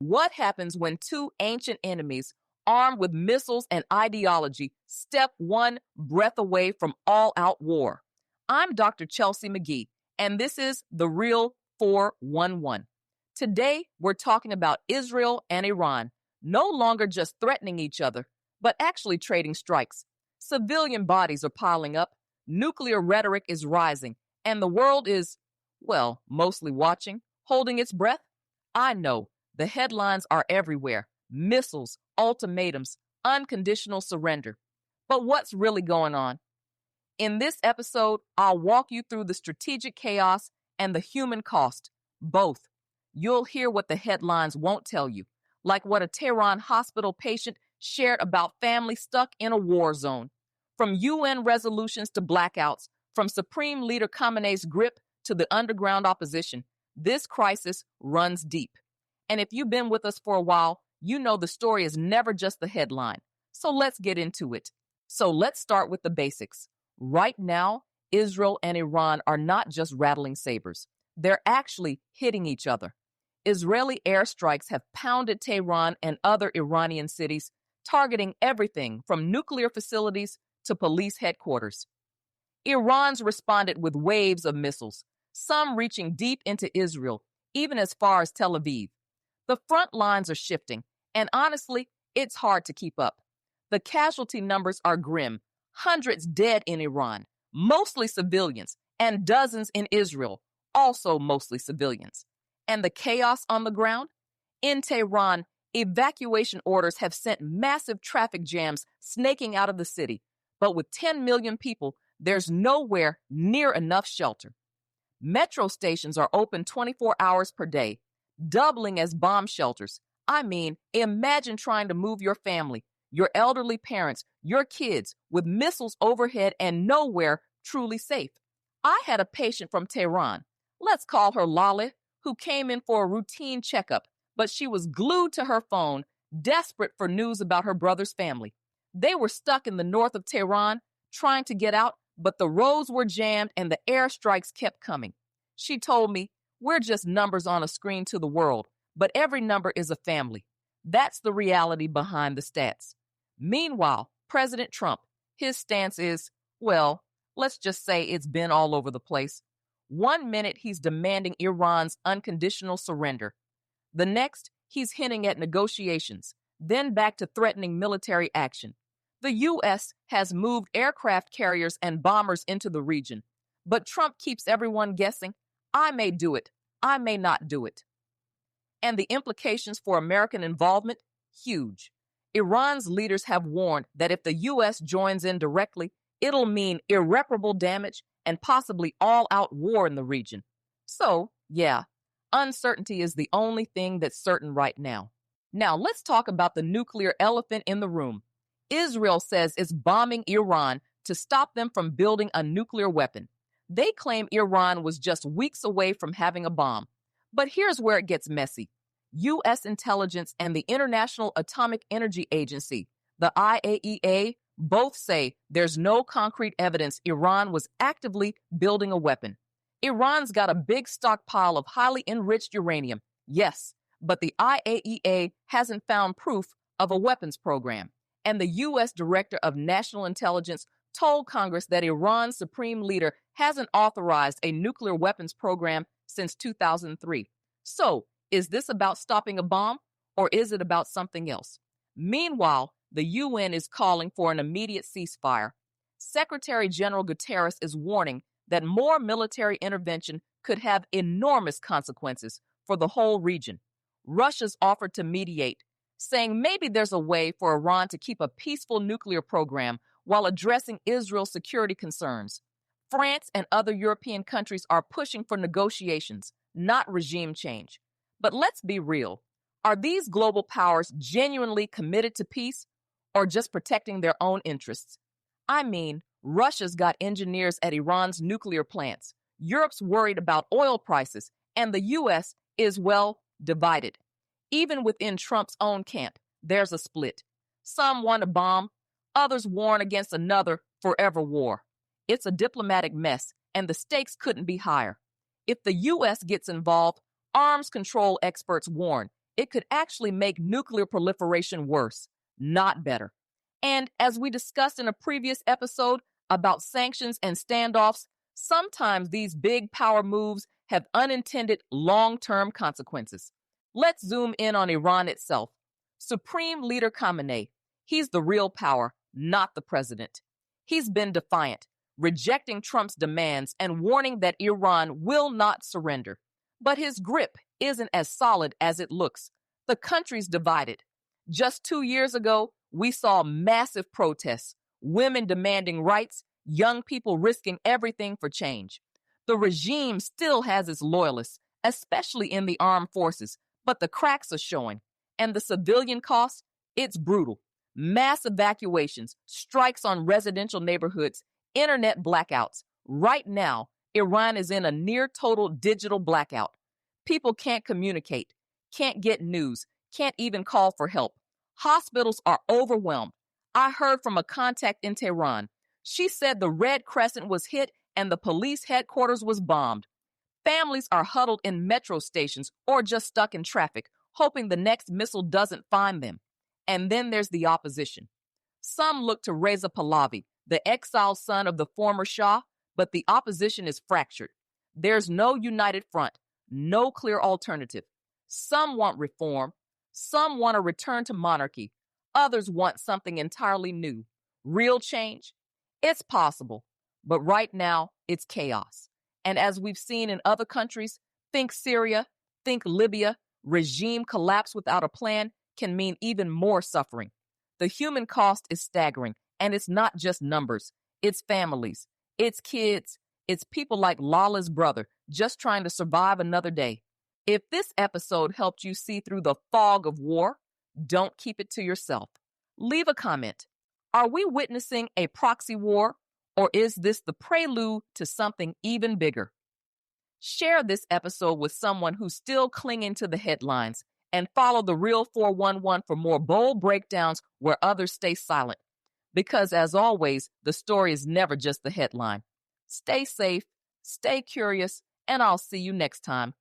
What happens when two ancient enemies, armed with missiles and ideology, step one breath away from all-out war? I'm Dr. Chelsea McGee, and this is The Real 411. Today, we're talking about Israel and Iran, no longer just threatening each other, but actually trading strikes. Civilian bodies are piling up, nuclear rhetoric is rising, and the world is, well, mostly watching, holding its breath. I know, the headlines are everywhere. Missiles, ultimatums, unconditional surrender. But what's really going on? In this episode, I'll walk you through the strategic chaos and the human cost, both. You'll hear what the headlines won't tell you, like what a Tehran hospital patient shared about family stuck in a war zone. From UN resolutions to blackouts, from Supreme Leader Khamenei's grip to the underground opposition, this crisis runs deep. And if you've been with us for a while, you know the story is never just the headline. So let's get into it. So let's start with the basics. Right now, Israel and Iran are not just rattling sabers. They're actually hitting each other. Israeli airstrikes have pounded Tehran and other Iranian cities, targeting everything from nuclear facilities to police headquarters. Iran's responded with waves of missiles, some reaching deep into Israel, even as far as Tel Aviv. The front lines are shifting, and honestly, it's hard to keep up. The casualty numbers are grim, hundreds dead in Iran, mostly civilians, and dozens in Israel, also mostly civilians. And the chaos on the ground? In Tehran, evacuation orders have sent massive traffic jams snaking out of the city, but with 10 million people, there's nowhere near enough shelter. Metro stations are open 24 hours per day, doubling as bomb shelters. I mean, imagine trying to move your family, your elderly parents, your kids with missiles overhead and nowhere truly safe. I had a patient from Tehran, let's call her Lale, who came in for a routine checkup, but she was glued to her phone, desperate for news about her brother's family. They were stuck in the north of Tehran, trying to get out, but the roads were jammed and the airstrikes kept coming. She told me, "We're just numbers on a screen to the world, but every number is a family." That's the reality behind the stats. Meanwhile, President Trump, his stance is, well, let's just say it's been all over the place. One minute he's demanding Iran's unconditional surrender. The next, he's hinting at negotiations, then back to threatening military action. The U.S. has moved aircraft carriers and bombers into the region, but Trump keeps everyone guessing, I may do it, I may not do it. And the implications for American involvement? Huge. Iran's leaders have warned that if the U.S. joins in directly, it'll mean irreparable damage and possibly all-out war in the region. So, yeah, uncertainty is the only thing that's certain right now. Now, let's talk about the nuclear elephant in the room. Israel says it's bombing Iran to stop them from building a nuclear weapon. They claim Iran was just weeks away from having a bomb. But here's where it gets messy. U.S. intelligence and the International Atomic Energy Agency, the IAEA, both say there's no concrete evidence Iran was actively building a weapon. Iran's got a big stockpile of highly enriched uranium, yes, but the IAEA hasn't found proof of a weapons program. And the U.S. Director of National Intelligence told Congress that Iran's supreme leader hasn't authorized a nuclear weapons program since 2003. So, is this about stopping a bomb, or is it about something else? Meanwhile, the UN is calling for an immediate ceasefire. Secretary General Guterres is warning that more military intervention could have enormous consequences for the whole region. Russia's offered to mediate, saying maybe there's a way for Iran to keep a peaceful nuclear program while addressing Israel's security concerns. France and other European countries are pushing for negotiations, not regime change. But let's be real. Are these global powers genuinely committed to peace or just protecting their own interests? I mean, Russia's got engineers at Iran's nuclear plants. Europe's worried about oil prices, and the U.S. is, well, divided. Even within Trump's own camp, there's a split. Some want a bomb, others warn against another forever war. It's a diplomatic mess, and the stakes couldn't be higher. If the U.S. gets involved, arms control experts warn it could actually make nuclear proliferation worse, not better. And as we discussed in a previous episode about sanctions and standoffs, sometimes these big power moves have unintended long-term consequences. Let's zoom in on Iran itself. Supreme Leader Khamenei, he's the real power, not the president. He's been defiant, rejecting Trump's demands and warning that Iran will not surrender. But his grip isn't as solid as it looks. The country's divided. Just 2 years ago, we saw massive protests, women demanding rights, young people risking everything for change. The regime still has its loyalists, especially in the armed forces, but the cracks are showing. And the civilian cost, it's brutal. Mass evacuations, strikes on residential neighborhoods, internet blackouts. Right now, Iran is in a near total digital blackout. People can't communicate, can't get news, can't even call for help. Hospitals are overwhelmed. I heard from a contact in Tehran. She said the Red Crescent was hit and the police headquarters was bombed. Families are huddled in metro stations or just stuck in traffic, hoping the next missile doesn't find them. And then there's the opposition. Some look to Reza Pahlavi, the exiled son of the former Shah, but the opposition is fractured. There's no united front, no clear alternative. Some want reform. Some want a return to monarchy. Others want something entirely new. Real change? It's possible, but right now it's chaos. And as we've seen in other countries, think Syria, think Libya, regime collapse without a plan can mean even more suffering. The human cost is staggering, and it's not just numbers. It's families, it's kids, it's people like Lala's brother just trying to survive another day. If this episode helped you see through the fog of war, don't keep it to yourself. Leave a comment. Are we witnessing a proxy war, or is this the prelude to something even bigger? Share this episode with someone who's still clinging to the headlines, and follow the Real 411 for more bold breakdowns where others stay silent. Because as always, the story is never just the headline. Stay safe, stay curious, and I'll see you next time.